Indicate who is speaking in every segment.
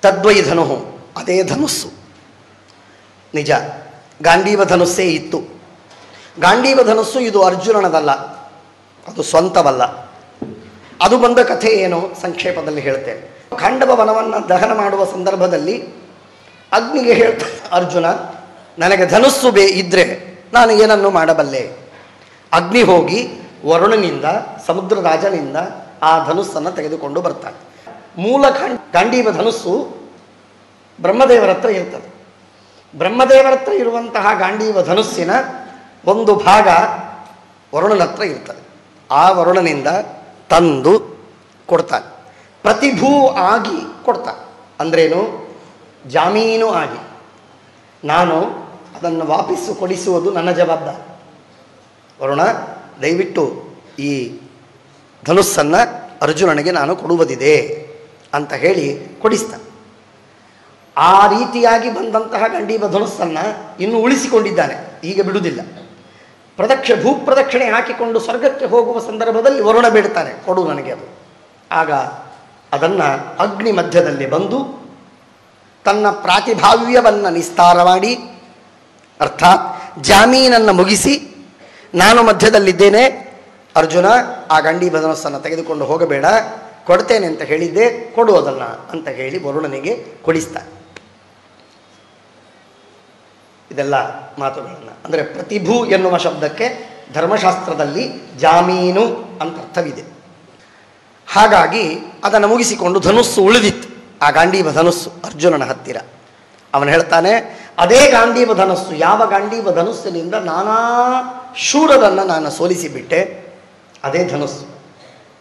Speaker 1: ತದ್ವೈ ಧನು, ಅದೇ ಧನುಸ್ಸು. ನಿಜ, ಗಾಂಡೀವ ಧನುಸ್ಸೇ ಇತ್ತು. ಗಾಂಡೀವ ಧನುಸ್ಸು ಇದು ಅರ್ಜುನನದಲ್ಲ, ಅದು ಸ್ವಂತವಲ್ಲ. ಅದು ಬಂದ ಕಥೆ ಏನು ಸಂಕ್ಷೇಪದಲ್ಲಿ ಹೇಳ್ತೇನೆ. ಖಾಂಡವ ವನವನ್ನು ದಹನ ಮಾಡುವ ಸಂದರ್ಭದಲ್ಲಿ ಅಗ್ನಿಗೆ ಹೇಳ್ತಾನೆ ಅರ್ಜುನ, ನನಗೆ ಧನುಸ್ಸು ಇದ್ದರೆ ನಾನು ಏನನ್ನು ಮಾಡಬಲ್ಲೆ. ಅಗ್ನಿ ಹೋಗಿ ವರುಣನಿಂದ, ಸಮುದ್ರ ರಾಜನಿಂದ ಆ ಧನುಸ್ಸನ್ನು ತೆಗೆದುಕೊಂಡು ಬರ್ತಾನೆ. ಮೂಲ ಗಾಂಡೀವ ಧನುಸ್ಸು ಬ್ರಹ್ಮದೇವರ ಹತ್ರ ಇರ್ತದೆ. ಬ್ರಹ್ಮದೇವರ ಹತ್ರ ಇರುವಂತಹ ಗಾಂಡೀವ ಧನುಸ್ಸಿನ ಒಂದು ಭಾಗ ವರುಣನ ಹತ್ರ ಇರ್ತದೆ. ಆ ವರುಣನಿಂದ ತಂದು ಕೊಡ್ತಾನೆ. ಪ್ರತಿಭೂ ಆಗಿ ಕೊಡ್ತಾನೆ. ಅಂದ್ರೇನು? ಜಾಮೀನು ಆಗಿ. ನಾನು ಅದನ್ನು ವಾಪಸ್ಸು ಕೊಡಿಸುವುದು ನನ್ನ ಜವಾಬ್ದಾರಿ. ವರುಣ, ದಯವಿಟ್ಟು ಈ ಧನುಸ್ಸನ್ನು ಅರ್ಜುನನಿಗೆ ನಾನು ಕೊಡುವುದಿದೆ ಅಂತ ಹೇಳಿ ಕೊಡಿಸ್ತಾನೆ. ಆ ರೀತಿಯಾಗಿ ಬಂದಂತಹ ಗಾಂಡೀವ ಧನುಸ್ಸನ್ನು ಇನ್ನು ಉಳಿಸಿಕೊಂಡಿದ್ದಾನೆ, ಈಗ ಬಿಡುವುದಿಲ್ಲ. ಭೂಪ್ರದಕ್ಷಿಣೆ ಹಾಕಿಕೊಂಡು ಸ್ವರ್ಗಕ್ಕೆ ಹೋಗುವ ಸಂದರ್ಭದಲ್ಲಿ ವರುಣ ಬೇಡ್ತಾನೆ, ಕೊಡು ನನಗೆ ಅದು. ಆಗ ಅದನ್ನು ಅಗ್ನಿ ಮಧ್ಯದಲ್ಲಿ ಬಂದು ತನ್ನ ಪ್ರಾತಿಭಾವ್ಯವನ್ನು ನಿಸ್ತಾರ ಮಾಡಿ, ಅರ್ಥಾತ್ ಜಾಮೀನನ್ನು ಮುಗಿಸಿ, ನಾನು ಮಧ್ಯದಲ್ಲಿದ್ದೇನೆ ಅರ್ಜುನ, ಆ ಗಾಂಡೀವ ಧನುಸ್ಸನ್ನು ತೆಗೆದುಕೊಂಡು ಹೋಗಬೇಡ, ಕೊಡ್ತೇನೆ ಅಂತ ಹೇಳಿದ್ದೆ, ಕೊಡು ಅದನ್ನು ಅಂತ ಹೇಳಿ ವರುಣನಿಗೆ ಕೊಡಿಸ್ತಾನೆ. ಇದೆಲ್ಲ ಮಾತುಗಳನ್ನು ಅಂದರೆ ಪ್ರತಿಭೂ ಎನ್ನುವ ಶಬ್ದಕ್ಕೆ ಧರ್ಮಶಾಸ್ತ್ರದಲ್ಲಿ ಜಾಮೀನು ಅಂತ ಅರ್ಥವಿದೆ. ಹಾಗಾಗಿ ಅದನ್ನು ಮುಗಿಸಿಕೊಂಡು ಧನುಸ್ಸು ಉಳಿದಿತ್ತು, ಆ ಗಾಂಡೀವ ಧನುಸ್ಸು ಅರ್ಜುನನ ಹತ್ತಿರ. ಅವನು ಹೇಳ್ತಾನೆ, ಅದೇ ಗಾಂಡೀವ ಧನುಸ್ಸು, ಯಾವ ಗಾಂಡೀವ ಧನುಸ್ಸಿನಿಂದ ನಾನಾ ಶೂರರನ್ನು ನಾನು ಸೋಲಿಸಿಬಿಟ್ಟೆ, ಅದೇ ಧನುಸ್ಸು.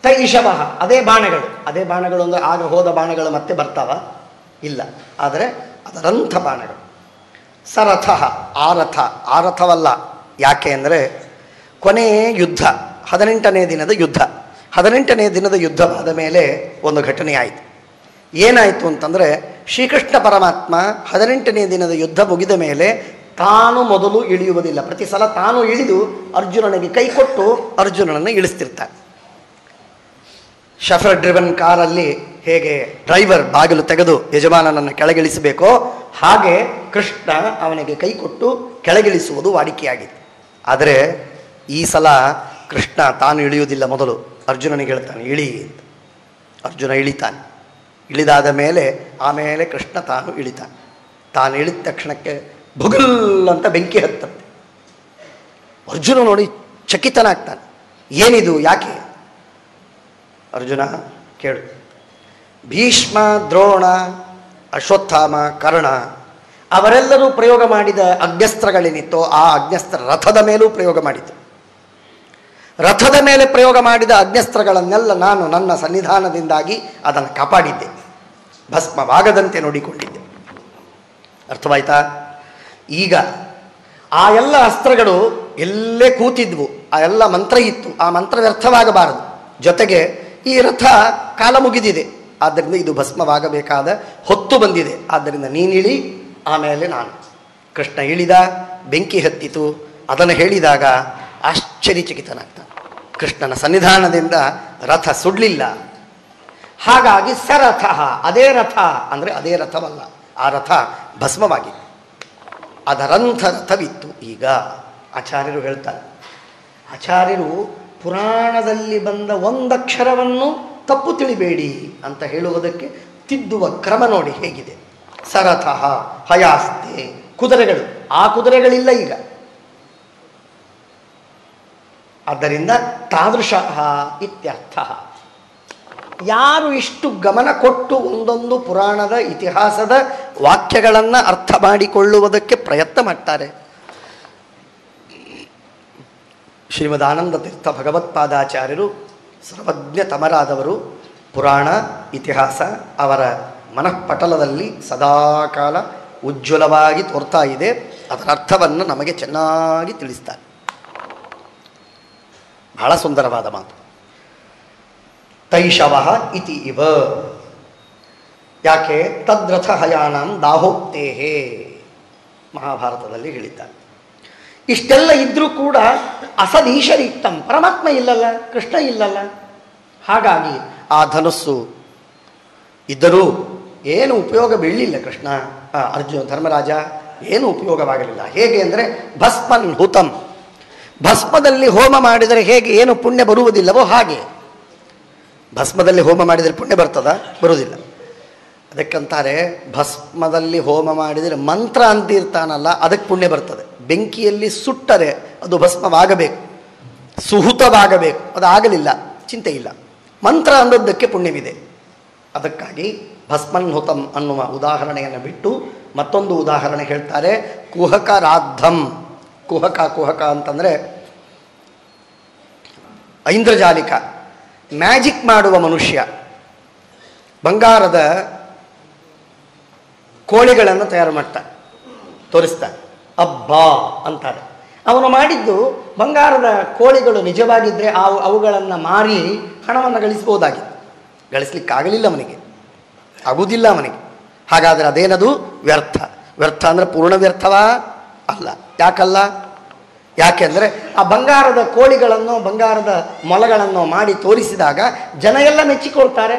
Speaker 1: ತೈಷವಃ, ಅದೇ ಬಾಣಗಳು. ಅದೇ ಬಾಣಗಳು ಅಂದರೆ ಆಗ ಹೋದ ಬಾಣಗಳು ಮತ್ತೆ ಬರ್ತಾವ? ಇಲ್ಲ, ಆದರೆ ಅದರಂಥ ಬಾಣಗಳು. ಸರಥ, ಆ ರಥವಲ್ಲ. ಯಾಕೆ ಅಂದರೆ ಕೊನೆಯ ಯುದ್ಧ, 18ನೇ ದಿನದ ಯುದ್ಧ. 18ನೇ ದಿನದ ಯುದ್ಧವಾದ ಮೇಲೆ ಒಂದು ಘಟನೆ ಆಯಿತು. ಏನಾಯಿತು ಅಂತಂದರೆ, ಶ್ರೀಕೃಷ್ಣ ಪರಮಾತ್ಮ 18ನೇ ದಿನದ ಯುದ್ಧ ಮುಗಿದ ಮೇಲೆ ತಾನು ಮೊದಲು ಇಳಿಯುವುದಿಲ್ಲ. ಪ್ರತಿ ಸಲ ತಾನು ಇಳಿದು ಅರ್ಜುನನಿಗೆ ಕೈ ಕೊಟ್ಟು ಅರ್ಜುನನನ್ನು ಇಳಿಸ್ತಿರ್ತಾನೆ. ಶಫರ್ ಡ್ರಿವನ್ ಕಾರಲ್ಲಿ ಹೇಗೆ ಡ್ರೈವರ್ ಬಾಗಿಲು ತೆಗೆದು ಯಜಮಾನನನ್ನು ಕೆಳಗಿಳಿಸಬೇಕೋ ಹಾಗೆ ಕೃಷ್ಣ ಅವನಿಗೆ ಕೈ ಕೊಟ್ಟು ಕೆಳಗಿಳಿಸುವುದು ವಾಡಿಕೆಯಾಗಿದೆ. ಆದರೆ ಈ ಸಲ ಕೃಷ್ಣ ತಾನು ಇಳಿಯುವುದಿಲ್ಲ, ಮೊದಲು ಅರ್ಜುನನಿಗೆ ಹೇಳ್ತಾನೆ ಇಳಿ ಅಂತ. ಅರ್ಜುನ ಇಳಿತಾನೆ. ಇಳಿದಾದ ಮೇಲೆ ಆಮೇಲೆ ಕೃಷ್ಣ ತಾನು ಇಳಿತಾನೆ. ತಾನು ಇಳಿದ ತಕ್ಷಣಕ್ಕೆ ಭುಗುಲ್ ಅಂತ ಬೆಂಕಿ ಹತ್ತಂತೆ. ಅರ್ಜುನ ನೋಡಿ ಚಕಿತನಾಗ್ತಾನೆ. ಏನಿದು, ಯಾಕೆ? ಅರ್ಜುನ ಕೇಳು, ಭೀಷ್ಮ, ದ್ರೋಣ, ಅಶ್ವತ್ಥಾಮ, ಕರ್ಣ ಅವರೆಲ್ಲರೂ ಪ್ರಯೋಗ ಮಾಡಿದ ಅಗ್ನ್ಯಸ್ತ್ರಗಳೇನಿತ್ತೋ ಆ ಅಗ್ನ್ಯಸ್ತ್ರ ರಥದ ಮೇಲೂ ಪ್ರಯೋಗ ಮಾಡಿತು. ರಥದ ಮೇಲೆ ಪ್ರಯೋಗ ಮಾಡಿದ ಅಗ್ನ್ಯಸ್ತ್ರಗಳನ್ನೆಲ್ಲ ನಾನು ನನ್ನ ಸನ್ನಿಧಾನದಿಂದಾಗಿ ಅದನ್ನು ಕಾಪಾಡಿದ್ದೆ, ಭಸ್ಮವಾಗದಂತೆ ನೋಡಿಕೊಂಡಿದ್ದೆ. ಅರ್ಥವಾಯ್ತಾ? ಈಗ ಆ ಎಲ್ಲ ಅಸ್ತ್ರಗಳು ಎಲ್ಲೇ ಕೂತಿದ್ವು, ಆ ಎಲ್ಲ ಮಂತ್ರ ಇತ್ತು, ಆ ಮಂತ್ರ ವ್ಯರ್ಥವಾಗಬಾರದು. ಜೊತೆಗೆ ಈ ರಥ ಕಾಲ ಮುಗಿದಿದೆ, ಆದ್ದರಿಂದ ಇದು ಭಸ್ಮವಾಗಬೇಕಾದ ಹೊತ್ತು ಬಂದಿದೆ. ಆದ್ದರಿಂದ ನೀನಿಳಿ, ಆಮೇಲೆ ನಾನು. ಕೃಷ್ಣ ಇಳಿದ, ಬೆಂಕಿ ಹತ್ತಿತು. ಅದನ್ನು ಹೇಳಿದಾಗ ಆಶ್ಚರ್ಯಚಕಿತನಾಗ್ತಾನೆ. ಕೃಷ್ಣನ ಸನ್ನಿಧಾನದಿಂದ ರಥ ಸುಡಲಿಲ್ಲ. ಹಾಗಾಗಿ ಸರಥ, ಅದೇ ರಥ ಅಂದರೆ ಅದೇ ರಥವಲ್ಲ, ಆ ರಥ ಭಸ್ಮವಾಗಿದೆ. ಅದರಂಥ ರಥವಿತ್ತು. ಈಗ ಆಚಾರ್ಯರು ಹೇಳ್ತಾರೆ, ಆಚಾರ್ಯರು ಪುರಾಣದಲ್ಲಿ ಬಂದ ಒಂದಕ್ಷರವನ್ನು ತಪ್ಪು ತಿಳಿಬೇಡಿ ಅಂತ ಹೇಳುವುದಕ್ಕೆ ತಿದ್ದುವ ಕ್ರಮ ನೋಡಿ ಹೇಗಿದೆ. ಸರಥ, ಹಯಾಸ್ತೆ, ಕುದುರೆಗಳು. ಆ ಕುದುರೆಗಳಿಲ್ಲ ಈಗ. ಆದ್ದರಿಂದ ತಾದೃಶ ಇತ್ಯರ್ಥ. ಯಾರು ಇಷ್ಟು ಗಮನ ಕೊಟ್ಟು ಒಂದೊಂದು ಪುರಾಣದ ಇತಿಹಾಸದ ವಾಕ್ಯಗಳನ್ನು ಅರ್ಥ ಮಾಡಿಕೊಳ್ಳುವುದಕ್ಕೆ ಪ್ರಯತ್ನ ಮಾಡ್ತಾರೆ. ಶ್ರೀಮದ್ ಆನಂದ ತೀರ್ಥ ಭಗವತ್ಪಾದಾಚಾರ್ಯರು ಸರ್ವಜ್ಞತಮರಾದವರು. ಪುರಾಣ ಇತಿಹಾಸ ಅವರ ಮನಃಪಟಲದಲ್ಲಿ ಸದಾಕಾಲ ಉಜ್ವಲವಾಗಿ ತೋರ್ತಾ ಇದೆ. ಅದರ ಅರ್ಥವನ್ನು ನಮಗೆ ಚೆನ್ನಾಗಿ ತಿಳಿಸ್ತಾರೆ. ಬಹಳ ಸುಂದರವಾದ ಮಾತು. ತೈಷವಃ ಇತಿ ಇವ. ಯಾಕೆ? ತದ್ರಥ ಹಯಾನಾಂ ದಾಹೋಕ್ತೇಹೇ ಮಹಾಭಾರತದಲ್ಲಿ ಹೇಳಿದ್ದಾರೆ. ಇಷ್ಟೆಲ್ಲ ಇದ್ರೂ ಕೂಡ ಅಸದೀಶರಿಕ್ತಂ, ಪರಮಾತ್ಮ ಇಲ್ಲಲ್ಲ, ಕೃಷ್ಣ ಇಲ್ಲಲ್ಲ. ಹಾಗಾಗಿ ಆ ಧನುಸ್ಸು ಇದ್ದರೂ ಏನು ಉಪಯೋಗ ಬೀಳಲಿಲ್ಲ ಕೃಷ್ಣ ಅರ್ಜುನ ಧರ್ಮರಾಜ, ಏನು ಉಪಯೋಗವಾಗಲಿಲ್ಲ. ಹೇಗೆ ಅಂದರೆ ಭಸ್ಮನ್ ಹುತಂ, ಭಸ್ಮದಲ್ಲಿ ಹೋಮ ಮಾಡಿದರೆ ಹೇಗೆ ಏನು ಪುಣ್ಯ ಬರುವುದಿಲ್ಲವೋ ಹಾಗೆ. ಭಸ್ಮದಲ್ಲಿ ಹೋಮ ಮಾಡಿದರೆ ಪುಣ್ಯ ಬರ್ತದ? ಬರುವುದಿಲ್ಲ. ಅದಕ್ಕಂತಾರೆ ಭಸ್ಮದಲ್ಲಿ ಹೋಮ ಮಾಡಿದರೆ ಮಂತ್ರ ಅಂತಿರ್ತಾನಲ್ಲ ಅದಕ್ಕೆ ಪುಣ್ಯ ಬರ್ತದೆ. ಬೆಂಕಿಯಲ್ಲಿ ಸುಟ್ಟರೆ ಅದು ಭಸ್ಮವಾಗಬೇಕು, ಸುಹುತವಾಗಬೇಕು. ಅದು ಆಗಲಿಲ್ಲ, ಚಿಂತೆ ಇಲ್ಲ. ಮಂತ್ರ ಅನ್ನೋದಕ್ಕೆ ಪುಣ್ಯವಿದೆ. ಅದಕ್ಕಾಗಿ ಭಸ್ಮನ್ ಹುತಂ ಅನ್ನುವ ಉದಾಹರಣೆಯನ್ನು ಬಿಟ್ಟು ಮತ್ತೊಂದು ಉದಾಹರಣೆ ಹೇಳ್ತಾರೆ. ಕುಹಕ ರಾಧಂ. ಕುಹಕ ಅಂತಂದರೆ ಐಂದ್ರಜಾಲಿಕ, ಮ್ಯಾಜಿಕ್ ಮಾಡುವ ಮನುಷ್ಯ. ಬಂಗಾರದ ಕೋಳಿಗಳನ್ನು ತಯಾರು ಮಾಡ್ತಾರೆ, ತೋರಿಸ್ತಾರೆ, ಅಬ್ಬಾ ಅಂತಾರೆ. ಅವನು ಮಾಡಿದ್ದು ಬಂಗಾರದ ಕೋಳಿಗಳು ನಿಜವಾಗಿದ್ದರೆ ಅವುಗಳನ್ನು ಮಾರಿ ಹಣವನ್ನು ಗಳಿಸ್ಬೋದಾಗಿತ್ತು. ಗಳಿಸ್ಲಿಕ್ಕಾಗಲಿಲ್ಲ ಅವನಿಗೆ, ಆಗುವುದಿಲ್ಲ ಅವನಿಗೆ. ಹಾಗಾದರೆ ಅದೇನದು? ವ್ಯರ್ಥ. ವ್ಯರ್ಥ ಅಂದರೆ ಪೂರ್ಣ ವ್ಯರ್ಥವಾ? ಅಲ್ಲ. ಯಾಕಲ್ಲ? ಯಾಕೆಂದರೆ ಆ ಬಂಗಾರದ ಕೋಳಿಗಳನ್ನು, ಬಂಗಾರದ ಮೊಲಗಳನ್ನು ಮಾಡಿ ತೋರಿಸಿದಾಗ ಜನ ಎಲ್ಲ ಮೆಚ್ಚಿಕೊಳ್ತಾರೆ.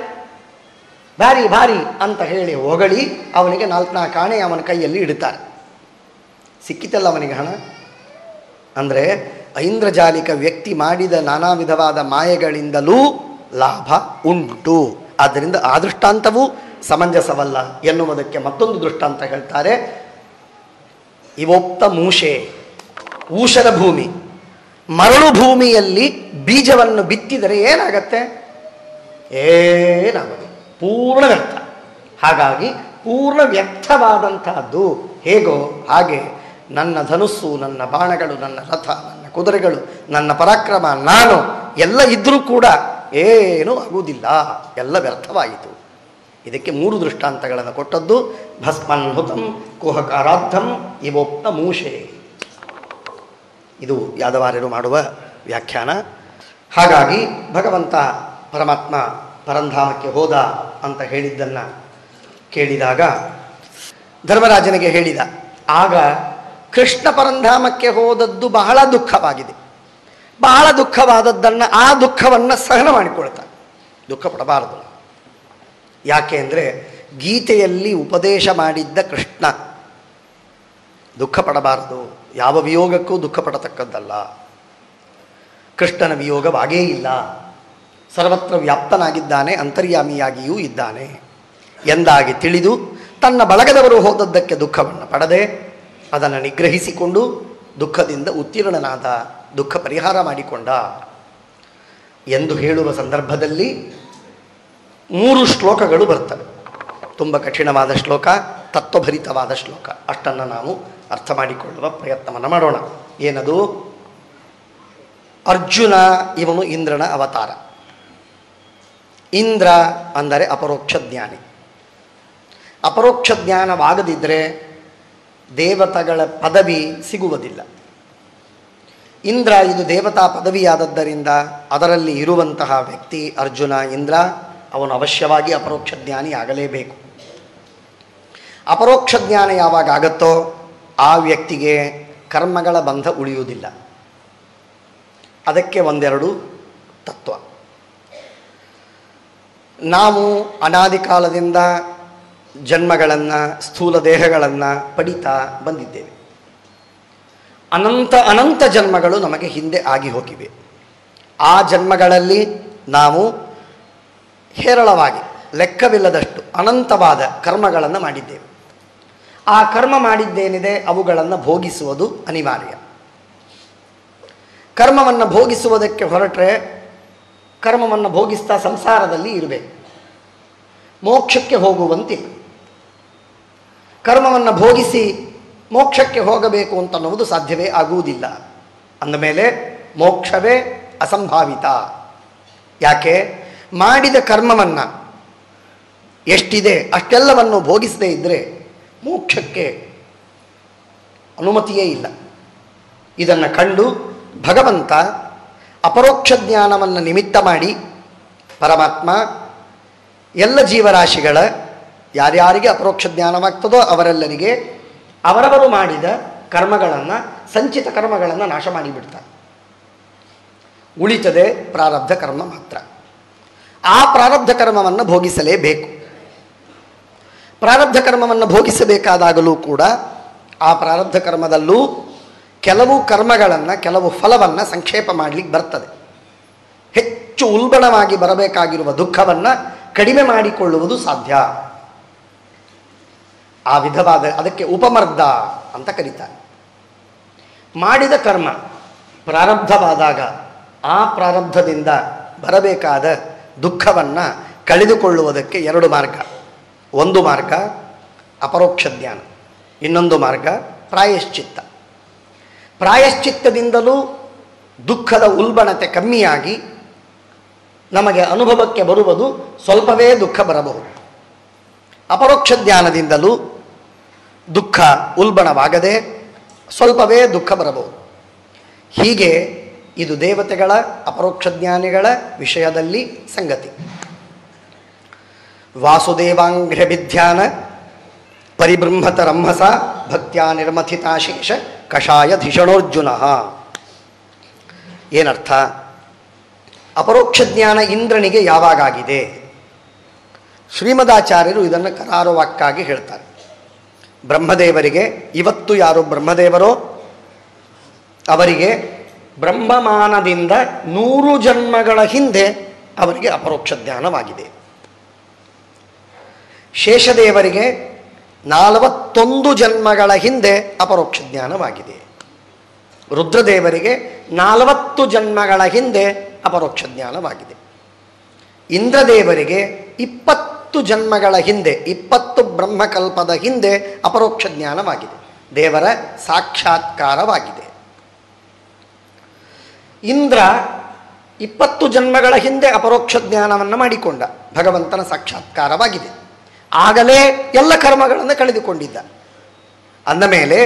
Speaker 1: ಭಾರಿ ಭಾರಿ ಅಂತ ಹೇಳಿ ಹೊಗಳಿ ಅವನಿಗೆ 4 ಆಣೆ ಅವನ ಕೈಯಲ್ಲಿ ಇಡುತ್ತಾರೆ. ಸಿಕ್ಕಿತಲ್ಲ ಅವನಿಗೆ ಹಣ. ಅಂದರೆ ಐಂದ್ರಜಾಲಿಕ ವ್ಯಕ್ತಿ ಮಾಡಿದ ನಾನಾ ವಿಧವಾದ ಮಾಯೆಗಳಿಂದಲೂ ಲಾಭ ಉಂಟು. ಆದ್ದರಿಂದ ಆ ದೃಷ್ಟಾಂತವೂ ಸಮಂಜಸವಲ್ಲ ಎನ್ನುವುದಕ್ಕೆ ಮತ್ತೊಂದು ದೃಷ್ಟಾಂತ ಹೇಳ್ತಾರೆ. ಇವೋಕ್ತ ಮೂಷೆ, ಊಷರ ಭೂಮಿ, ಮರಳು ಭೂಮಿಯಲ್ಲಿ ಬೀಜವನ್ನು ಬಿತ್ತಿದರೆ ಏನಾಗತ್ತೆ? ಏನಾಗದು? ಪೂರ್ಣ ವ್ಯರ್ಥ. ಹಾಗಾಗಿ ಪೂರ್ಣ ವ್ಯರ್ಥವಾದಂತಹದ್ದು ಹೇಗೋ ಹಾಗೆ ನನ್ನ ಧನುಸ್ಸು, ನನ್ನ ಬಾಣಗಳು, ನನ್ನ ರಥ, ನನ್ನ ಕುದುರೆಗಳು, ನನ್ನ ಪರಾಕ್ರಮ, ನಾನು ಎಲ್ಲ ಇದ್ದರೂ ಕೂಡ ಏನೂ ಆಗುವುದಿಲ್ಲ, ಎಲ್ಲ ವ್ಯರ್ಥವಾಯಿತು. ಇದಕ್ಕೆ 3 ದೃಷ್ಟಾಂತಗಳನ್ನು ಕೊಟ್ಟದ್ದು. ಭಸ್ಮನ್ ಹುತಂ, ಕುಹಕಾರಾಧಂ, ಇವೋಕ್ತ ಮೂಷೆ. ಇದು ಯಾದವಾರ್ಯರು ಮಾಡುವ ವ್ಯಾಖ್ಯಾನ. ಹಾಗಾಗಿ ಭಗವಂತ ಪರಮಾತ್ಮ ಪರಂಧಾಮಕ್ಕೆ ಹೋದ ಅಂತ ಹೇಳಿದ್ದನ್ನು ಕೇಳಿದಾಗ ಧರ್ಮರಾಜನಿಗೆ ಹೇಳಿದ. ಆಗ ಕೃಷ್ಣ ಪರಂಧಾಮಕ್ಕೆ ಹೋದದ್ದು ಬಹಳ ದುಃಖವಾಗಿದೆ. ಬಹಳ ದುಃಖವಾದದ್ದನ್ನು, ಆ ದುಃಖವನ್ನು ಸಹನ ಮಾಡಿಕೊಳ್ತಾನೆ. ದುಃಖ ಪಡಬಾರದು. ಯಾಕೆ ಅಂದರೆ ಗೀತೆಯಲ್ಲಿ ಉಪದೇಶ ಮಾಡಿದ್ದ ಕೃಷ್ಣ. ದುಃಖ ಪಡಬಾರದು. ಯಾವ ವಿಯೋಗಕ್ಕೂ ದುಃಖ ಪಡತಕ್ಕದ್ದಲ್ಲ. ಕೃಷ್ಣನ ವಿಯೋಗವಾಗೇ ಇಲ್ಲ. ಸರ್ವತ್ರ ವ್ಯಾಪ್ತನಾಗಿದ್ದಾನೆ, ಅಂತರ್ಯಾಮಿಯಾಗಿಯೂ ಇದ್ದಾನೆ ಎಂದಾಗಿ ತಿಳಿದು ತನ್ನ ಬಳಗದವರು ಹೋದದ್ದಕ್ಕೆ ದುಃಖವನ್ನು ಪಡದೆ ಅದನ್ನು ನಿಗ್ರಹಿಸಿಕೊಂಡು ದುಃಖದಿಂದ ಉತ್ತೀರ್ಣನಾದ, ದುಃಖ ಪರಿಹಾರ ಮಾಡಿಕೊಂಡ ಎಂದು ಹೇಳುವ ಸಂದರ್ಭದಲ್ಲಿ 3 ಶ್ಲೋಕಗಳು ಬರ್ತವೆ. ತುಂಬ ಕಠಿಣವಾದ ಶ್ಲೋಕ, ತತ್ವಭರಿತವಾದ ಶ್ಲೋಕ. ಅಷ್ಟನ್ನು ನಾವು ಅರ್ಥ ಮಾಡಿಕೊಳ್ಳುವ ಪ್ರಯತ್ನವನ್ನು ಮಾಡೋಣ. ಏನದು? ಅರ್ಜುನ ಇವನು ಇಂದ್ರನ ಅವತಾರ. ಇಂದ್ರ ಅಂದರೆ ಅಪರೋಕ್ಷ ಜ್ಞಾನಿ. ಅಪರೋಕ್ಷ ಜ್ಞಾನವಾಗದಿದ್ದರೆ ದೇವತೆಗಳ ಪದವಿ ಸಿಗುವುದಿಲ್ಲ. ಇಂದ್ರ ಇದು ದೇವತಾ ಪದವಿಯಾದದ್ದರಿಂದ ಅದರಲ್ಲಿ ಇರುವಂತಹ ವ್ಯಕ್ತಿ ಅರ್ಜುನ, ಇಂದ್ರ, ಅವನು ಅವಶ್ಯವಾಗಿ ಅಪರೋಕ್ಷ ಜ್ಞಾನಿ ಆಗಲೇಬೇಕು. ಅಪರೋಕ್ಷ ಜ್ಞಾನ ಯಾವಾಗ ಆಗತ್ತೋ ಆ ವ್ಯಕ್ತಿಗೆ ಕರ್ಮಗಳ ಬಂಧ ಉಳಿಯುವುದಿಲ್ಲ. ಅದಕ್ಕೆ 1-2 ತತ್ವ. ನಾವು ಅನಾದಿ ಕಾಲದಿಂದ ಜನ್ಮಗಳನ್ನು, ಸ್ಥೂಲ ದೇಹಗಳನ್ನು ಪಡಿತಾ ಬಂದಿದ್ದೇವೆ. ಅನಂತ ಜನ್ಮಗಳು ನಮಗೆ ಹಿಂದೆ ಆಗಿ ಹೋಗಿವೆ. ಆ ಜನ್ಮಗಳಲ್ಲಿ ನಾವು ಹೇರಳವಾಗಿ ಲೆಕ್ಕವಿಲ್ಲದಷ್ಟು ಅನಂತವಾದ ಕರ್ಮಗಳನ್ನು ಮಾಡಿದ್ದೇವೆ. ಆ ಕರ್ಮ ಮಾಡಿದ್ದೇನಿದೆ ಅವುಗಳನ್ನು ಭೋಗಿಸುವುದು ಅನಿವಾರ್ಯ. ಕರ್ಮವನ್ನು ಭೋಗಿಸುವುದಕ್ಕೆ ಹೊರಟ್ರೆ ಕರ್ಮವನ್ನು ಭೋಗಿಸ್ತಾ ಸಂಸಾರದಲ್ಲಿ ಇರಬೇಕು. ಮೋಕ್ಷಕ್ಕೆ ಹೋಗುವಂತಿಲ್ಲ. ಕರ್ಮವನ್ನು ಭೋಗಿಸಿ ಮೋಕ್ಷಕ್ಕೆ ಹೋಗಬೇಕು ಅಂತನ್ನುವುದು ಸಾಧ್ಯವೇ ಆಗುವುದಿಲ್ಲ. ಅಂದಮೇಲೆ ಮೋಕ್ಷವೇ ಅಸಂಭಾವಿತ. ಯಾಕೆ? ಮಾಡಿದ ಕರ್ಮವನ್ನು ಎಷ್ಟಿದೆ ಅಷ್ಟೆಲ್ಲವನ್ನು ಭೋಗಿಸದೇ ಇದ್ದರೆ ಮೋಕ್ಷಕ್ಕೆ ಅನುಮತಿಯೇ ಇಲ್ಲ. ಇದನ್ನು ಕಂಡು ಭಗವಂತ ಅಪರೋಕ್ಷ ಜ್ಞಾನವನ್ನು ನಿಮಿತ್ತ ಮಾಡಿ ಪರಮಾತ್ಮ ಎಲ್ಲ ಜೀವರಾಶಿಗಳ ಯಾರ್ಯಾರಿಗೆ ಅಪರೋಕ್ಷ ಜ್ಞಾನವಾಗ್ತದೋ ಅವರೆಲ್ಲರಿಗೆ ಅವರವರು ಮಾಡಿದ ಕರ್ಮಗಳನ್ನು, ಸಂಚಿತ ಕರ್ಮಗಳನ್ನು ನಾಶ ಮಾಡಿಬಿಡ್ತಾರೆ. ಉಳಿತದೆ ಪ್ರಾರಬ್ಧ ಕರ್ಮ ಮಾತ್ರ. ಆ ಪ್ರಾರಬ್ಧ ಕರ್ಮವನ್ನು ಭೋಗಿಸಲೇಬೇಕು. ಪ್ರಾರಬ್ಧ ಕರ್ಮವನ್ನು ಭೋಗಿಸಬೇಕಾದಾಗಲೂ ಕೂಡ ಆ ಪ್ರಾರಬ್ಧ ಕರ್ಮದಲ್ಲೂ ಕೆಲವು ಕರ್ಮಗಳನ್ನು, ಕೆಲವು ಫಲವನ್ನು ಸಂಕ್ಷೇಪ ಮಾಡಲಿಕ್ಕೆ ಬರ್ತದೆ. ಹೆಚ್ಚು ಉಲ್ಬಣವಾಗಿ ಬರಬೇಕಾಗಿರುವ ದುಃಖವನ್ನು ಕಡಿಮೆ ಮಾಡಿಕೊಳ್ಳುವುದು ಸಾಧ್ಯ. ಆ ವಿಧವಾದ ಅದಕ್ಕೆ ಉಪಮರ್ದ ಅಂತ ಕರೀತಾರೆ. ಮಾಡಿದ ಕರ್ಮ ಪ್ರಾರಬ್ಧವಾದಾಗ ಆ ಪ್ರಾರಬ್ಧದಿಂದ ಬರಬೇಕಾದ ದುಃಖವನ್ನು ಕಳೆದುಕೊಳ್ಳುವುದಕ್ಕೆ ಎರಡು ಮಾರ್ಗ. ಒಂದು ಮಾರ್ಗ ಅಪರೋಕ್ಷ ಜ್ಞಾನ, ಇನ್ನೊಂದು ಮಾರ್ಗ ಪ್ರಾಯಶ್ಚಿತ್ತ. ಪ್ರಾಯಶ್ಚಿತ್ತದಿಂದಲೂ ದುಃಖದ ಉಲ್ಬಣತೆ ಕಮ್ಮಿಯಾಗಿ ನಮಗೆ ಅನುಭವಕ್ಕೆ ಬರುವುದು ಸ್ವಲ್ಪವೇ ದುಃಖ ಬರಬಹುದು. ಅಪರೋಕ್ಷ ಜ್ಞಾನದಿಂದಲೂ ದುಃಖ ಉಲ್ಬಣವಾಗದೆ ಸ್ವಲ್ಪವೇ ದುಃಖ ಬರಬಹುದು. ಹೀಗೆ ಇದು ದೇವತೆಗಳ, ಅಪರೋಕ್ಷ ಜ್ಞಾನಿಗಳ ವಿಷಯದಲ್ಲಿ ಸಂಗತಿ. ವಾಸುದೇವಾಂಘ್ರ್ಯಭಿಧ್ಯಾನ ಪರಿಬೃಂಹತ ರಂಹಸ ಭಕ್ತ್ಯಾ ನಿರ್ಮಥಿತಾಶೇಷ ಕಷಾಯ ಧಿಷಣೋರ್ಜುನ. ಏನರ್ಥ? ಅಪರೋಕ್ಷ ಜ್ಞಾನ ಇಂದ್ರನಿಗೆ ಯಾವಾಗಾಗಿದೆ? ಶ್ರೀಮದಾಚಾರ್ಯರು ಇದನ್ನು ಕರಾರುವಾಕ್ಕಾಗಿ ಹೇಳ್ತಾರೆ. ಬ್ರಹ್ಮದೇವರಿಗೆ, ಇವತ್ತು ಯಾರು ಬ್ರಹ್ಮದೇವರೋ ಅವರಿಗೆ ಬ್ರಹ್ಮಮಾನದಿಂದ 100 ಜನ್ಮಗಳ ಹಿಂದೆ ಅವರಿಗೆ ಅಪರೋಕ್ಷ ಜ್ಞಾನವಾಗಿದೆ. ಶೇಷದೇವರಿಗೆ 41 ಜನ್ಮಗಳ ಹಿಂದೆ ಅಪರೋಕ್ಷ ಜ್ಞಾನವಾಗಿದೆ. ರುದ್ರದೇವರಿಗೆ 40 ಜನ್ಮಗಳ ಹಿಂದೆ ಅಪರೋಕ್ಷ ಜ್ಞಾನವಾಗಿದೆ. ಇಂದ್ರದೇವರಿಗೆ 20 ಜನ್ಮಗಳ ಹಿಂದೆ, 20 ಬ್ರಹ್ಮಕಲ್ಪದ ಹಿಂದೆ ಅಪರೋಕ್ಷ ಜ್ಞಾನವಾಗಿದೆ. ದೇವರ ಸಾಕ್ಷಾತ್ಕಾರವಾಗಿದೆ. ಇಂದ್ರ 20 ಜನ್ಮಗಳ ಹಿಂದೆ ಅಪರೋಕ್ಷ ಜ್ಞಾನವನ್ನು ಮಾಡಿಕೊಂಡ, ಭಗವಂತನ ಸಾಕ್ಷಾತ್ಕಾರವಾಗಿದೆ. ಆಗಲೇ ಎಲ್ಲ ಕರ್ಮಗಳನ್ನು ಕಳೆದುಕೊಂಡಿದ್ದ. ಅಂದ ಮೇಲೆ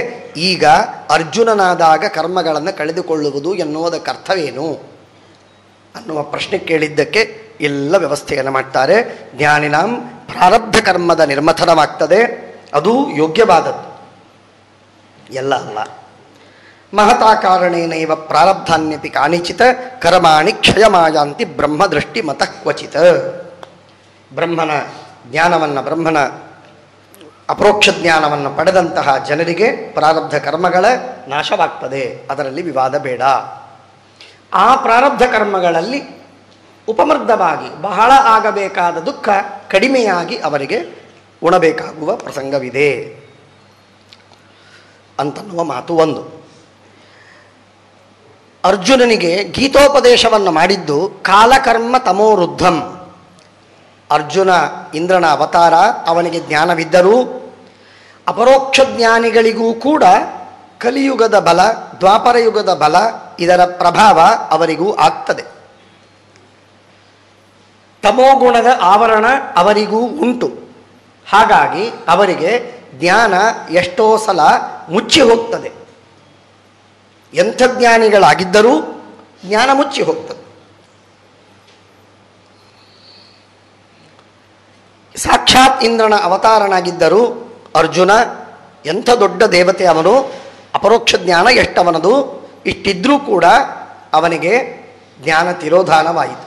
Speaker 1: ಈಗ ಅರ್ಜುನನಾದಾಗ ಕರ್ಮಗಳನ್ನು ಕಳೆದುಕೊಳ್ಳುವುದು ಎನ್ನುವುದಕ್ಕೆ ಅರ್ಥವೇನು ಅನ್ನುವ ಪ್ರಶ್ನೆ ಕೇಳಿದ್ದಕ್ಕೆ ಎಲ್ಲ ವ್ಯವಸ್ಥೆಯನ್ನು ಮಾಡ್ತಾರೆ. ಜ್ಞಾನಿನಾಂ ಪ್ರಾರಬ್ಧ ಕರ್ಮದ ನಿರ್ಮಥನವಾಗ್ತದೆ. ಅದು ಯೋಗ್ಯವಾದದ್ದು, ಎಲ್ಲ ಅಲ್ಲ. ಮಹತಾ ಕಾರಣೇನೈವ ಪ್ರಾರಬ್ಧಾನ್ಯಪಿ ಕಾನಿಚಿತ ಕರ್ಮಾಣಿ ಕ್ಷಯಮಾಯಾಂತಿ ಬ್ರಹ್ಮದೃಷ್ಟಿ ಮತಃ ಕ್ವಚಿತ್. ಬ್ರಹ್ಮನ ಜ್ಞಾನವನ್ನು, ಬ್ರಹ್ಮನ ಅಪರೋಕ್ಷ ಜ್ಞಾನವನ್ನು ಪಡೆದಂತಹ ಜನರಿಗೆ ಪ್ರಾರಬ್ಧ ಕರ್ಮಗಳ ನಾಶವಾಗ್ತದೆ, ಅದರಲ್ಲಿ ವಿವಾದ ಬೇಡ. ಆ ಪ್ರಾರಬ್ಧ ಕರ್ಮಗಳಲ್ಲಿ ಉಪಮರ್ದವಾಗಿ ಬಹಳ ಆಗಬೇಕಾದ ದುಃಖ ಕಡಿಮೆಯಾಗಿ ಅವರಿಗೆ ಉಣಬೇಕಾಗುವ ಪ್ರಸಂಗವಿದೆ ಅಂತನ್ನುವ ಮಾತು ಒಂದು. ಅರ್ಜುನನಿಗೆ ಗೀತೋಪದೇಶವನ್ನು ಮಾಡಿದ್ದು ಕಾಲಕರ್ಮ ತಮೋರುದ್ಧಂ. ಅರ್ಜುನ ಇಂದ್ರನ ಅವತಾರ, ಅವನಿಗೆ ಜ್ಞಾನವಿದ್ದರೂ ಅಪರೋಕ್ಷ ಜ್ಞಾನಿಗಳಿಗೂ ಕೂಡ ಕಲಿಯುಗದ ಬಲ, ದ್ವಾಪರ ಯುಗದ ಬಲ, ಇದರ ಪ್ರಭಾವ ಅವರಿಗೂ ಆಗ್ತದೆ. ತಮೋಗುಣದ ಆವರಣ ಅವರಿಗೂ ಉಂಟು. ಹಾಗಾಗಿ ಅವರಿಗೆ ಜ್ಞಾನ ಎಷ್ಟೋ ಸಲ ಮುಚ್ಚಿ ಹೋಗ್ತದೆ. ಎಂಥ ಜ್ಞಾನಿಗಳಾಗಿದ್ದರೂ ಜ್ಞಾನ ಮುಚ್ಚಿ ಹೋಗ್ತದೆ. ಸಾಕ್ಷಾತ್ ಇಂದ್ರನ ಅವತಾರನಾಗಿದ್ದರೂ ಅರ್ಜುನ ಎಂಥ ದೊಡ್ಡ ದೇವತೆ ಅವನು, ಅಪರೋಕ್ಷ ಜ್ಞಾನ ಎಷ್ಟವನದು, ಇಷ್ಟಿದ್ರೂ ಕೂಡ ಅವನಿಗೆ ಜ್ಞಾನ ತಿರೋಧಾನವಾಯಿತು.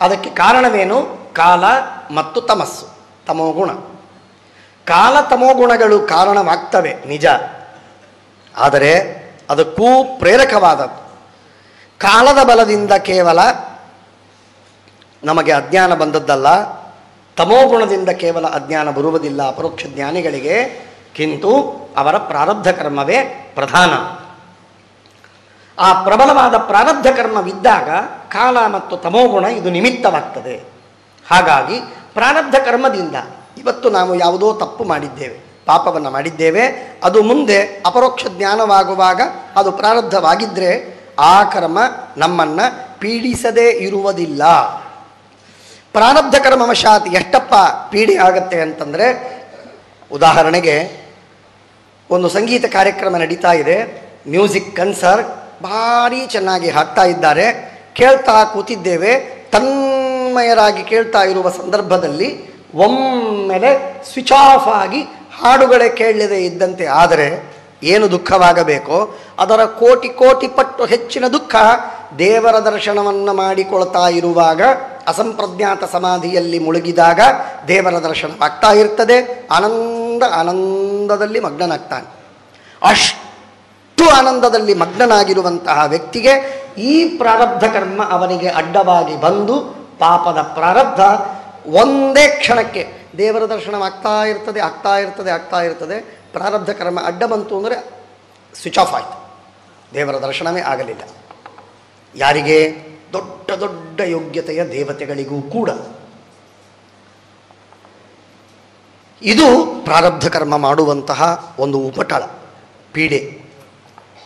Speaker 1: ಅದಕ್ಕೆ ಕಾರಣವೇನು? ಕಾಲ ಮತ್ತು ತಮಸ್ಸು, ತಮೋಗುಣ. ಕಾಲ ತಮೋಗುಣಗಳು ಕಾರಣವಾಗ್ತವೆ ನಿಜ, ಆದರೆ ಅದಕ್ಕೂ ಪ್ರೇರಕವಾದದ್ದು. ಕಾಲದ ಬಲದಿಂದ ಕೇವಲ ನಮಗೆ ಅಜ್ಞಾನ ಬಂದದ್ದಲ್ಲ, ತಮೋಗುಣದಿಂದ ಕೇವಲ ಅಜ್ಞಾನ ಬರುವುದಿಲ್ಲ ಅಪರೋಕ್ಷ ಜ್ಞಾನಿಗಳಿಗೆ. ಕಿಂತು ಅವರ ಪ್ರಾರಬ್ಧ ಕರ್ಮವೇ ಪ್ರಧಾನ. ಆ ಪ್ರಬಲವಾದ ಪ್ರಾರಬ್ಧ ಕರ್ಮವಿದ್ದಾಗ ಕಾಲ ಮತ್ತು ತಮೋಗುಣ ಇದು ನಿಮಿತ್ತವಾಗ್ತದೆ. ಹಾಗಾಗಿ ಪ್ರಾರಬ್ಧ ಕರ್ಮದಿಂದ ಇವತ್ತು ನಾವು ಯಾವುದೋ ತಪ್ಪು ಮಾಡಿದ್ದೇವೆ, ಪಾಪವನ್ನು ಮಾಡಿದ್ದೇವೆ, ಅದು ಮುಂದೆ ಅಪರೋಕ್ಷ ಜ್ಞಾನವಾಗುವಾಗ ಅದು ಪ್ರಾರಬ್ಧವಾಗಿದ್ದರೆ ಆ ಕರ್ಮ ನಮ್ಮನ್ನು ಪೀಡಿಸದೇ ಇರುವುದಿಲ್ಲ. ಪ್ರಾರಬ್ಧ ಕರ್ಮವಶಾತ್ ಎಷ್ಟಪ್ಪ ಪೀಡೆ ಆಗುತ್ತೆ ಅಂತಂದರೆ, ಉದಾಹರಣೆಗೆ ಒಂದು ಸಂಗೀತ ಕಾರ್ಯಕ್ರಮ ನಡೀತಾ ಇದೆ, ಮ್ಯೂಸಿಕ್ ಕನ್ಸರ್ಟ್, ಭಾರಿ ಚೆನ್ನಾಗಿ ಹಾಡ್ತಾ ಇದ್ದಾರೆ, ಕೇಳ್ತಾ ಕೂತಿದ್ದೇವೆ. ತನ್ಮಯರಾಗಿ ಕೇಳ್ತಾ ಇರುವ ಸಂದರ್ಭದಲ್ಲಿ ಒಮ್ಮೆಲೆ ಸ್ವಿಚ್ ಆಫ್ ಆಗಿ ಹಾಡುಗಳೇ ಕೇಳದೆ ಇದ್ದಂತೆ ಆದರೆ ಏನು ದುಃಖವಾಗಬೇಕೋ ಅದರ ಕೋಟಿ ಕೋಟಿ ಪಟ್ಟು ಹೆಚ್ಚಿನ ದುಃಖ ದೇವರ ದರ್ಶನವನ್ನು ಮಾಡಿಕೊಳ್ತಾ ಇರುವಾಗ ಅಸಂಪ್ರಜ್ಞಾತ ಸಮಾಧಿಯಲ್ಲಿ ಮುಳುಗಿದಾಗ ದೇವರ ದರ್ಶನವಾಗ್ತಾ ಇರ್ತದೆ. ಆನಂದದಲ್ಲಿ ಮಗ್ನನಾಗ್ತಾನೆ. ಅಷ್ಟು ಆನಂದದಲ್ಲಿ ಮಗ್ನನಾಗಿರುವಂತಹ ವ್ಯಕ್ತಿಗೆ ಈ ಪ್ರಾರಬ್ಧ ಕರ್ಮ ಅವನಿಗೆ ಅಡ್ಡವಾಗಿ ಬಂದು ಪಾಪದ ಪ್ರಾರಬ್ಧ ಒಂದೇ ಕ್ಷಣಕ್ಕೆ ದೇವರ ದರ್ಶನವಾಗ್ತಾ ಇರ್ತದೆ. ಪ್ರಾರಬ್ಧ ಕರ್ಮ ಅಡ್ಡ ಬಂತು ಅಂದರೆ ಸ್ವಿಚ್ ಆಫ್ ಆಯಿತು, ದೇವರ ದರ್ಶನವೇ ಆಗಲಿಲ್ಲ. ಯಾರಿಗೆ? ದೊಡ್ಡ ದೊಡ್ಡ ಯೋಗ್ಯತೆಯ ದೇವತೆಗಳಿಗೂ ಕೂಡ. ಇದು ಪ್ರಾರಬ್ಧ ಕರ್ಮ ಮಾಡುವಂತಹ ಒಂದು ಉಪಟಳ, ಪೀಡೆ.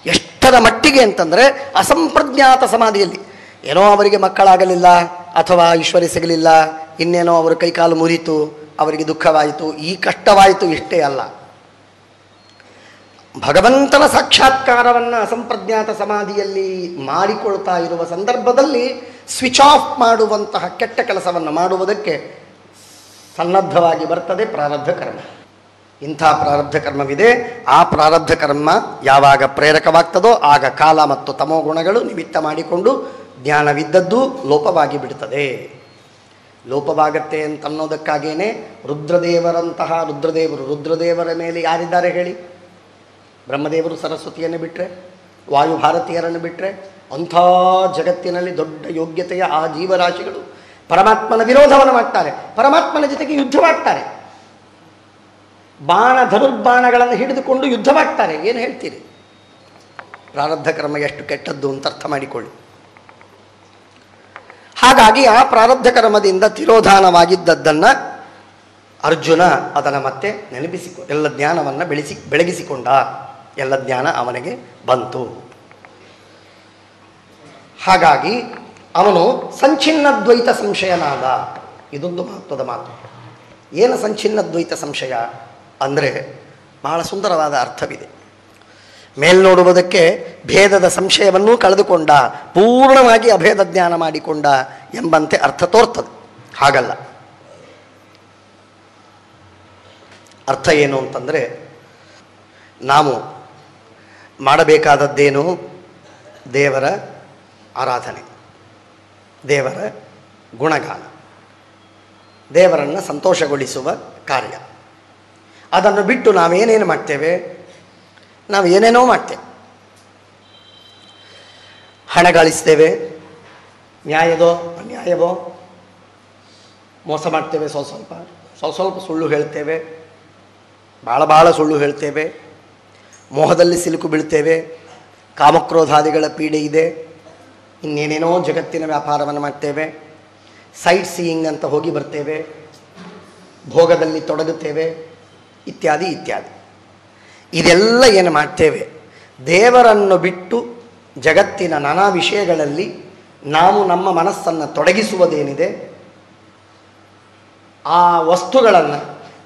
Speaker 1: ಎಷ್ಟರ ಮಟ್ಟಿಗೆ ಅಂತಂದರೆ ಅಸಂಪ್ರಜ್ಞಾತ ಸಮಾಧಿಯಲ್ಲಿ ಏನೋ ಅವರಿಗೆ ಮಕ್ಕಳಾಗಲಿಲ್ಲ ಅಥವಾ ಐಶ್ವರ್ಯ ಸಿಗಲಿಲ್ಲ, ಇನ್ನೇನೋ ಅವರ ಕೈಕಾಲು ಮುರಿತು, ಅವರಿಗೆ ದುಃಖವಾಯಿತು, ಈ ಕಷ್ಟವಾಯಿತು, ಇಷ್ಟೇ ಅಲ್ಲ, ಭಗವಂತನ ಸಾಕ್ಷಾತ್ಕಾರವನ್ನು ಅಸಂಪ್ರಜ್ಞಾತ ಸಮಾಧಿಯಲ್ಲಿ ಮಾಡಿಕೊಳ್ತಾ ಇರುವ ಸಂದರ್ಭದಲ್ಲಿ ಸ್ವಿಚ್ ಆಫ್ ಮಾಡುವಂತಹ ಕೆಟ್ಟ ಕೆಲಸವನ್ನು ಮಾಡುವುದಕ್ಕೆ ಸನ್ನದ್ಧವಾಗಿ ಬರ್ತದೆ ಪ್ರಾರಬ್ಧ ಕರ್ಮ. ಇಂಥ ಪ್ರಾರಬ್ಧ ಕರ್ಮವಿದೆ. ಆ ಪ್ರಾರಬ್ಧ ಕರ್ಮ ಯಾವಾಗ ಪ್ರೇರಕವಾಗ್ತದೋ ಆಗ ಕಾಲ ಮತ್ತು ತಮೋಗುಣಗಳು ನಿಮಿತ್ತ ಮಾಡಿಕೊಂಡು ಜ್ಞಾನವಿದ್ದದ್ದು ಲೋಪವಾಗಿ ಬಿಡುತ್ತದೆ. ಲೋಪವಾಗತ್ತೆ ಅಂತನ್ನೋದಕ್ಕಾಗೇನೆ ರುದ್ರದೇವರ ಮೇಲೆ ಯಾರಿದ್ದಾರೆ ಹೇಳಿ? ಬ್ರಹ್ಮದೇವರು ಸರಸ್ವತಿಯನ್ನು ಬಿಟ್ಟರೆ, ವಾಯುಭಾರತೀಯರನ್ನು ಬಿಟ್ಟರೆ, ಅಂಥ ಜಗತ್ತಿನಲ್ಲಿ ದೊಡ್ಡ ಯೋಗ್ಯತೆಯ ಆ ಜೀವರಾಶಿಗಳು ಪರಮಾತ್ಮನ ವಿರೋಧವನ್ನು ಮಾಡ್ತಾರೆ, ಪರಮಾತ್ಮನ ಜೊತೆಗೆ ಯುದ್ಧವಾಗ್ತಾರೆ, ಧನುರ್ಬಾಣಗಳನ್ನು ಹಿಡಿದುಕೊಂಡು ಯುದ್ಧವಾಗ್ತಾರೆ. ಏನು ಹೇಳ್ತೀರಿ? ಪ್ರಾರಬ್ಧ ಕರ್ಮ ಎಷ್ಟು ಕೆಟ್ಟದ್ದು ಅಂತ ಅರ್ಥ ಮಾಡಿಕೊಳ್ಳಿ. ಹಾಗಾಗಿ ಆ ಪ್ರಾರಬ್ಧ ಕರ್ಮದಿಂದ ತಿರೋಧಾನವಾಗಿದ್ದದ್ದನ್ನು ಅರ್ಜುನ ಅದನ್ನು ಮತ್ತೆ ಎಲ್ಲ ಜ್ಞಾನವನ್ನು ಬೆಳಗಿಸಿಕೊಂಡ. ಎಲ್ಲ ಜ್ಞಾನ ಅವನಿಗೆ ಬಂತು. ಹಾಗಾಗಿ ಅವನು ಸಂಚಿನ್ನ ದ್ವೈತ ಸಂಶಯನಾದ. ಇದೊಂದು ಮಹತ್ವದ ಮಾತು. ಏನು ಸಂಚಿನ್ನ ದ್ವೈತ ಸಂಶಯ ಅಂದರೆ ಬಹಳ ಸುಂದರವಾದ ಅರ್ಥವಿದೆ. ಮೇಲ್ನೋಡುವುದಕ್ಕೆ ಭೇದದ ಸಂಶಯವನ್ನೂ ಕಳೆದುಕೊಂಡ, ಪೂರ್ಣವಾಗಿ ಅಭೇದ ಜ್ಞಾನ ಮಾಡಿಕೊಂಡ ಎಂಬಂತೆ ಅರ್ಥ ತೋರ್ತದೆ. ಹಾಗಲ್ಲ. ಅರ್ಥ ಏನು ಅಂತಂದರೆ, ನಾವು ಮಾಡಬೇಕಾದದ್ದೇನು? ದೇವರ ಆರಾಧನೆ, ದೇವರ ಗುಣಗಾನ, ದೇವರನ್ನು ಸಂತೋಷಗೊಳಿಸುವ ಕಾರ್ಯ. ಅದನ್ನು ಬಿಟ್ಟು ನಾವೇನೇನು ಮಾಡ್ತೇವೆ? ನಾವು ಏನೇನೋ ಮಾಡ್ತೇವೆ. ಹಣ ಗಳಿಸ್ತೇವೆ, ನ್ಯಾಯದೋ ಅನ್ಯಾಯವೋ, ಮೋಸ ಮಾಡ್ತೇವೆ, ಸ್ವಲ್ಪ ಸುಳ್ಳು ಹೇಳ್ತೇವೆ, ಭಾಳ ಸುಳ್ಳು ಹೇಳ್ತೇವೆ, ಮೋಹದಲ್ಲಿ ಸಿಲುಕು ಬೀಳ್ತೇವೆ, ಕಾಮಕ್ರೋಧಾದಿಗಳ ಪೀಡೆ ಇದೆ, ಇನ್ನೇನೇನೋ ಜಗತ್ತಿನ ವ್ಯಾಪಾರವನ್ನು ಮಾಡ್ತೇವೆ, ಸೈಟ್ ಸೀಯಿಂಗ್ ಅಂತ ಹೋಗಿ ಬರ್ತೇವೆ, ಭೋಗದಲ್ಲಿ ತೊಡಗುತ್ತೇವೆ, ಇತ್ಯಾದಿ ಇತ್ಯಾದಿ. ಇದೆಲ್ಲ ಏನು ಮಾಡ್ತೇವೆ? ದೇವರನ್ನು ಬಿಟ್ಟು ಜಗತ್ತಿನ ನಾನಾ ವಿಷಯಗಳಲ್ಲಿ ನಾವು ನಮ್ಮ ಮನಸ್ಸನ್ನು ತೊಡಗಿಸುವುದೇನಿದೆ, ಆ ವಸ್ತುಗಳನ್ನು,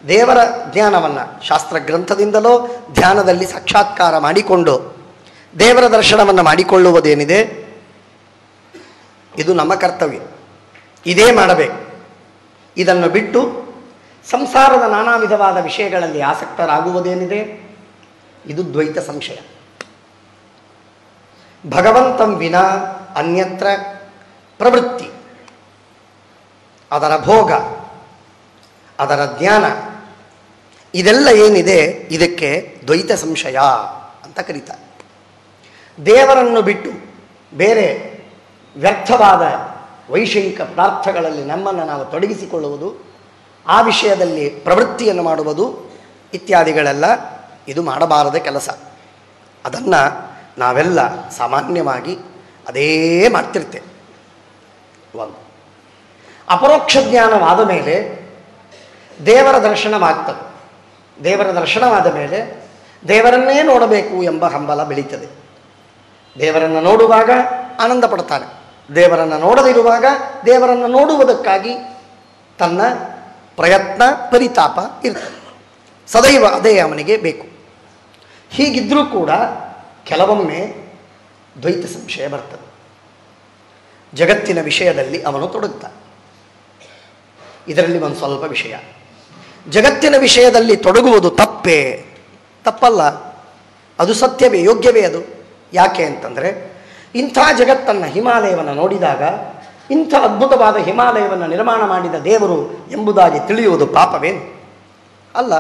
Speaker 1: ದೇವರ ಜ್ಞಾನವನ್ನು ಶಾಸ್ತ್ರ ಗ್ರಂಥದಿಂದಲೋ ಧ್ಯಾನದಲ್ಲಿ ಸಾಕ್ಷಾತ್ಕಾರ ಮಾಡಿಕೊಂಡು ದೇವರ ದರ್ಶನವನ್ನು ಮಾಡಿಕೊಳ್ಳುವುದೇನಿದೆ, ಇದು ನಮ್ಮ ಕರ್ತವ್ಯ. ಇದೇ ಮಾಡಬೇಕು. ಇದನ್ನು ಬಿಟ್ಟು ಸಂಸಾರದ ನಾನಾ ವಿಧವಾದ ವಿಷಯಗಳಲ್ಲಿ ಆಸಕ್ತರಾಗುವುದೇನಿದೆ, ಇದು ದ್ವೈತ ಸಂಶಯ. ಭಗವಂತಂ ವಿನಾ ಅನ್ಯತ್ರ ಪ್ರವೃತ್ತಿ, ಅದರ ಭೋಗ, ಅದರ ಜ್ಞಾನ, ಇದೆಲ್ಲ ಏನಿದೆ ಇದಕ್ಕೆ ದ್ವೈತ ಸಂಶಯ ಅಂತ ಕರೀತಾರೆ. ದೇವರನ್ನು ಬಿಟ್ಟು ಬೇರೆ ವ್ಯರ್ಥವಾದ ವೈಷಯಿಕ ಪದಾರ್ಥಗಳಲ್ಲಿ ನಮ್ಮನ್ನು ನಾವು ತೊಡಗಿಸಿಕೊಳ್ಳುವುದು, ಆ ವಿಷಯದಲ್ಲಿ ಪ್ರವೃತ್ತಿಯನ್ನು ಮಾಡುವುದು ಇತ್ಯಾದಿಗಳೆಲ್ಲ ಇದು ಮಾಡಬಾರದ ಕೆಲಸ. ಅದನ್ನು ನಾವೆಲ್ಲ ಸಾಮಾನ್ಯವಾಗಿ ಅದೇ ಮಾಡ್ತಿರ್ತೇವೆ. ಒಂದು ಅಪರೋಕ್ಷ ಜ್ಞಾನವಾದ ಮೇಲೆ ದೇವರ ದರ್ಶನವಾಗ್ತದೆ. ದೇವರ ದರ್ಶನವಾದ ಮೇಲೆ ದೇವರನ್ನೇ ನೋಡಬೇಕು ಎಂಬ ಹಂಬಲ ಬೆಳೀತದೆ. ದೇವರನ್ನು ನೋಡುವಾಗ ಆನಂದ ಪಡ್ತಾನೆ, ದೇವರನ್ನು ನೋಡದಿರುವಾಗ ದೇವರನ್ನು ನೋಡುವುದಕ್ಕಾಗಿ ತನ್ನ ಪ್ರಯತ್ನ ಪರಿತಾಪ ಇರ್ತದೆ. ಸದೈವ ಅದೇ ಅವನಿಗೆ ಬೇಕು. ಹೀಗಿದ್ದರೂ ಕೂಡ ಕೆಲವೊಮ್ಮೆ ದ್ವೈತ ಸಂಶಯ ಬರ್ತದೆ. ಜಗತ್ತಿನ ವಿಷಯದಲ್ಲಿ ಅವನು ತೊಡಗುತ್ತಾನೆ. ಇದರಲ್ಲಿ ಒಂದು ಸ್ವಲ್ಪ ವಿಷಯ, ಜಗತ್ತಿನ ವಿಷಯದಲ್ಲಿ ತೊಡಗುವುದು ತಪ್ಪಲ್ಲ, ಅದು ಸತ್ಯವೇ, ಯೋಗ್ಯವೇ ಅದು. ಯಾಕೆ ಅಂತಂದರೆ ಇಂಥ ಜಗತ್ತನ್ನು, ಹಿಮಾಲಯವನ್ನು ನೋಡಿದಾಗ ಇಂಥ ಅದ್ಭುತವಾದ ಹಿಮಾಲಯವನ್ನು ನಿರ್ಮಾಣ ಮಾಡಿದ ದೇವರು ಎಂಬುದಾಗಿ ತಿಳಿಯುವುದು ಪಾಪವೇನು? ಅಲ್ಲ.